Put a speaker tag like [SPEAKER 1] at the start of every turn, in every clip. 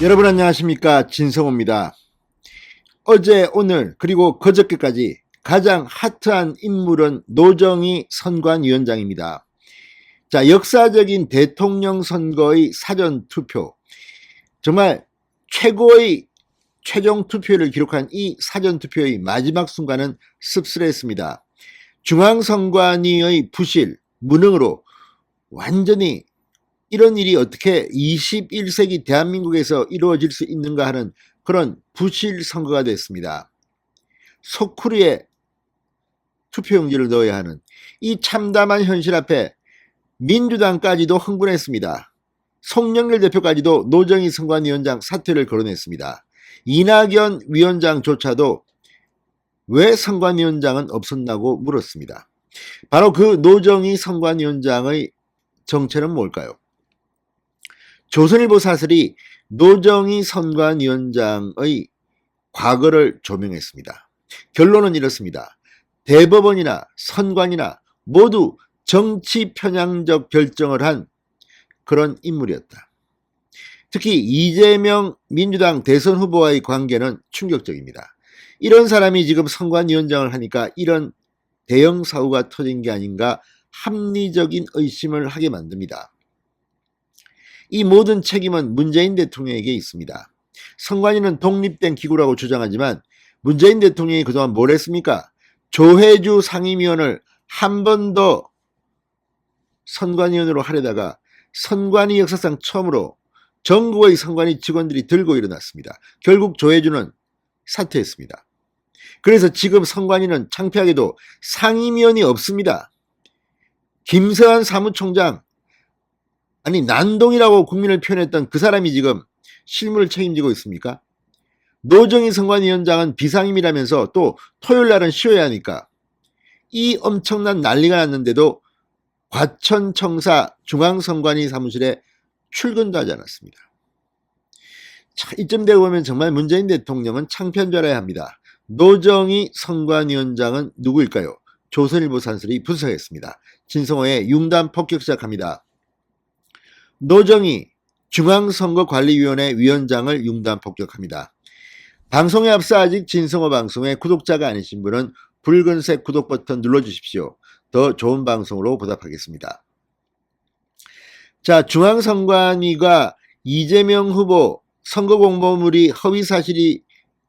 [SPEAKER 1] 여러분 안녕하십니까, 진성호입니다. 어제 오늘 그리고 그저께까지 가장 핫한 인물은 노정희 선관위원장입니다. 자, 역사적인 대통령 선거의 사전투표, 정말 최고의 최종 투표를 기록한 이 사전투표의 마지막 순간은 씁쓸했습니다. 중앙선관위의 부실, 무능으로 완전히 이런 일이 어떻게 21세기 대한민국에서 이루어질 수 있는가 하는 그런 부실 선거가 됐습니다. 소쿠리에 투표용지를 넣어야 하는 이 참담한 현실 앞에 민주당까지도 흥분했습니다. 송영길 대표까지도 노정희 선관위원장 사퇴를 거론했습니다. 이낙연 위원장조차도 왜 선관위원장은 없었나고 물었습니다. 바로 그 노정희 선관위원장의 정체는 뭘까요? 조선일보 사설이 노정희 선관위원장의 과거를 조명했습니다. 결론은 이렇습니다. 대법원이나 선관이나 모두 정치 편향적 결정을 한 그런 인물이었다. 특히 이재명 민주당 대선 후보와의 관계는 충격적입니다. 이런 사람이 지금 선관위원장을 하니까 이런 대형 사고가 터진 게 아닌가 합리적인 의심을 하게 만듭니다. 이 모든 책임은 문재인 대통령에게 있습니다. 선관위는 독립된 기구라고 주장하지만 문재인 대통령이 그동안 뭘 했습니까? 조혜주 상임위원을 한 번 더 선관위원으로 하려다가 선관위 역사상 처음으로 전국의 선관위 직원들이 들고 일어났습니다. 결국 조혜주는 사퇴했습니다. 그래서 지금 선관위는 창피하게도 상임위원이 없습니다. 김세환 사무총장, 아니 난동이라고 국민을 표현했던 그 사람이 지금 실무를 책임지고 있습니까? 노정희 선관위원장은 비상임이라면서 또 토요일 날은 쉬어야 하니까 이 엄청난 난리가 났는데도 과천청사 중앙선관위 사무실에 출근도 하지 않았습니다. 자, 이쯤 되고 보면 정말 문재인 대통령은 창피한 줄 알아야 합니다. 노정희 선관위원장은 누구일까요? 조선일보 산설이 분석했습니다. 진성호의 융단 폭격 시작합니다. 노정희 중앙선거관리위원회 위원장을 융단 폭격합니다. 방송에 앞서 아직 진성호 방송의 구독자가 아니신 분은 붉은색 구독 버튼 눌러주십시오. 더 좋은 방송으로 보답하겠습니다. 자, 중앙선관위가 이재명 후보 선거 공보물이 허위 사실이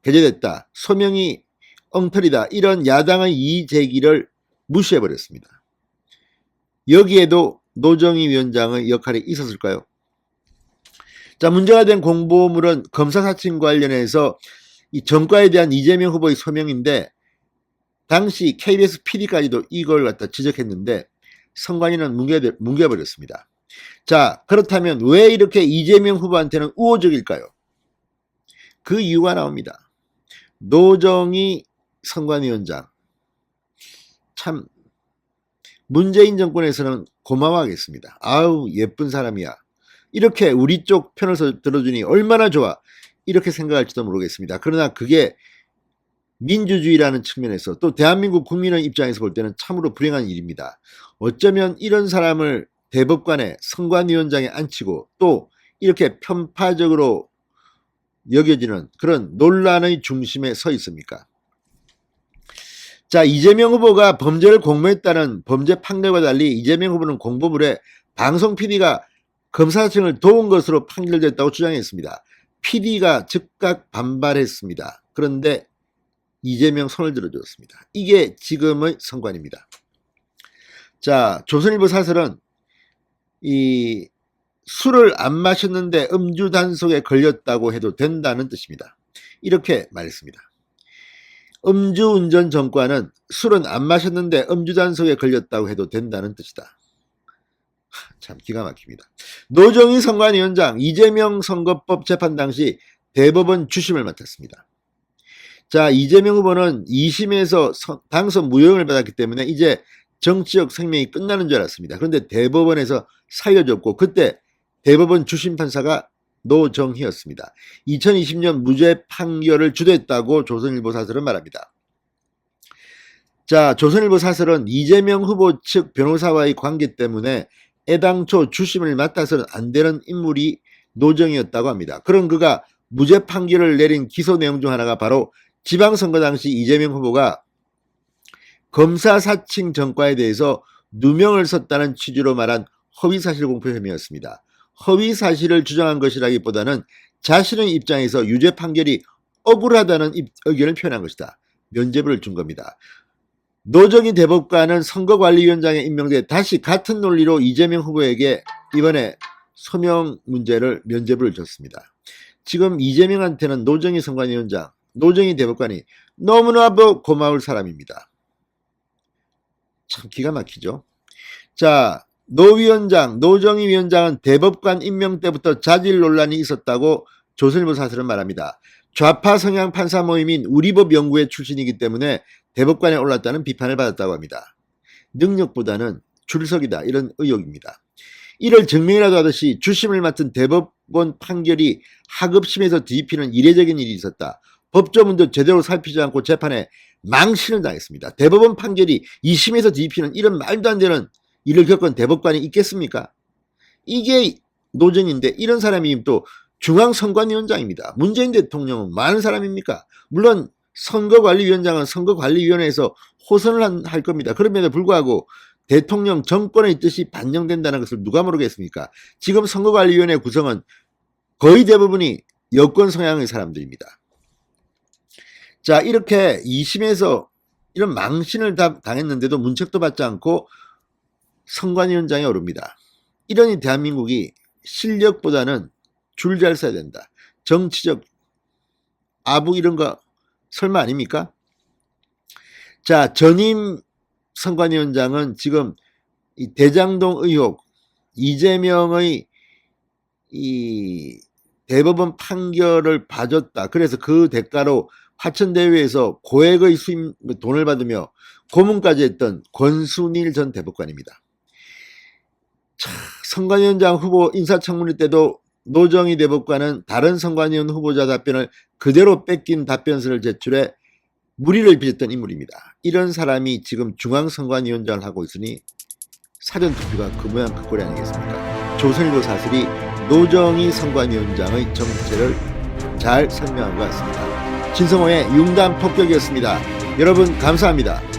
[SPEAKER 1] 게재됐다, 소명이 엉터리다, 이런 야당의 이의 제기를 무시해버렸습니다. 여기에도 노정희 위원장의 역할이 있었을까요? 자, 문제가 된 공보물은 검사 사칭 관련해서 이 전과에 대한 이재명 후보의 소명인데 당시 KBS PD까지도 이걸 갖다 지적했는데 선관위는 뭉개버렸습니다. 자, 그렇다면 왜 이렇게 이재명 후보한테는 우호적일까요? 그 이유가 나옵니다. 노정희 선관위원장, 참 문재인 정권에서는 고마워하겠습니다. 아우 예쁜 사람이야, 이렇게 우리 쪽 편을 들어주니 얼마나 좋아, 이렇게 생각할지도 모르겠습니다. 그러나 그게 민주주의라는 측면에서 또 대한민국 국민의 입장에서 볼 때는 참으로 불행한 일입니다. 어쩌면 이런 사람을 대법관에 선관위원장에 앉히고 또 이렇게 편파적으로 여겨지는 그런 논란의 중심에 서 있습니까? 자, 이재명 후보가 범죄를 공모했다는 범죄 판결과 달리 이재명 후보는 공보물에 방송 PD가 검사층을 도운 것으로 판결됐다고 주장했습니다. PD가 즉각 반발했습니다. 그런데 이재명 손을 들어줬습니다. 이게 지금의 선관입니다. 자, 조선일보 사설은 이 술을 안 마셨는데 음주 단속에 걸렸다고 해도 된다는 뜻입니다. 이렇게 말했습니다. 음주운전 전과는 술은 안 마셨는데 음주 단속에 걸렸다고 해도 된다는 뜻이다. 참 기가 막힙니다. 노정희 선관위원장, 이재명 선거법 재판 당시 대법원 주심을 맡았습니다. 자, 이재명 후보는 2심에서 당선 무효를 받았기 때문에 이제 정치적 생명이 끝나는 줄 알았습니다. 그런데 대법원에서 살려줬고 그때 대법원 주심 판사가 노정희였습니다. 2020년 무죄 판결을 주도했다고 조선일보 사설은 말합니다. 자, 조선일보 사설은 이재명 후보 측 변호사와의 관계 때문에 애당초 주심을 맡아서는 안 되는 인물이 노정이었다고 합니다. 그런 그가 무죄 판결을 내린 기소 내용 중 하나가 바로 지방선거 당시 이재명 후보가 검사 사칭 전과에 대해서 누명을 썼다는 취지로 말한 허위사실 공표 혐의였습니다. 허위사실을 주장한 것이라기보다는 자신의 입장에서 유죄 판결이 억울하다는 의견을 표현한 것이다. 면죄부를 준 겁니다. 노정희 대법관은 선거관리위원장에 임명돼 다시 같은 논리로 이재명 후보에게 이번에 소명 문제를 면죄부를 줬습니다. 지금 이재명한테는 노정희 선관위원장, 노정희 대법관이 너무나도 고마울 사람입니다. 참 기가 막히죠. 자, 노정희 위원장은 대법관 임명 때부터 자질 논란이 있었다고 조선일보 사설은 말합니다. 좌파 성향 판사 모임인 우리법 연구회 출신이기 때문에 대법관에 올랐다는 비판을 받았다고 합니다. 능력보다는 출석이다, 이런 의혹입니다. 이를 증명이라도 하듯이 주심을 맡은 대법원 판결이 하급심에서 뒤집히는 이례적인 일이 있었다. 법조문도 제대로 살피지 않고 재판에 망신을 당했습니다. 대법원 판결이 2심에서 뒤집히는 이런 말도 안 되는 일을 겪은 대법관이 있겠습니까? 이게 노정인데 이런 사람이 또 중앙선관위원장입니다. 문재인 대통령은 많은 사람입니까? 물론 선거관리위원장은 선거관리위원회에서 호선을 할 겁니다. 그럼에도 불구하고 대통령 정권의 뜻이 반영된다는 것을 누가 모르겠습니까? 지금 선거관리위원회 구성은 거의 대부분이 여권 성향의 사람들입니다. 자, 이렇게 2심에서 이런 망신을 당했는데도 문책도 받지 않고 선관위원장에 오릅니다. 이러니 대한민국이 실력보다는 줄 잘 써야 된다. 정치적 아부 이런 거 설마 아닙니까? 자, 전임 선관위원장은 지금 이 대장동 의혹, 이재명의 이 대법원 판결을 봐줬다. 그래서 그 대가로 화천대유에서 고액의 수임 돈을 받으며 고문까지 했던 권순일 전 대법관입니다. 자, 선관위원장 후보 인사청문회 때도 노정희 대법관은 다른 선관위원 후보자 답변을 그대로 뺏긴 답변서를 제출해 물의를 빚었던 인물입니다. 이런 사람이 지금 중앙선관위원장을 하고 있으니 사전투표가 그 모양 그 꼴이 아니겠습니까? 조선일보 사설이 노정희 선관위원장의 정체를 잘 설명한 것 같습니다. 진성호의 융단 폭격이었습니다. 여러분 감사합니다.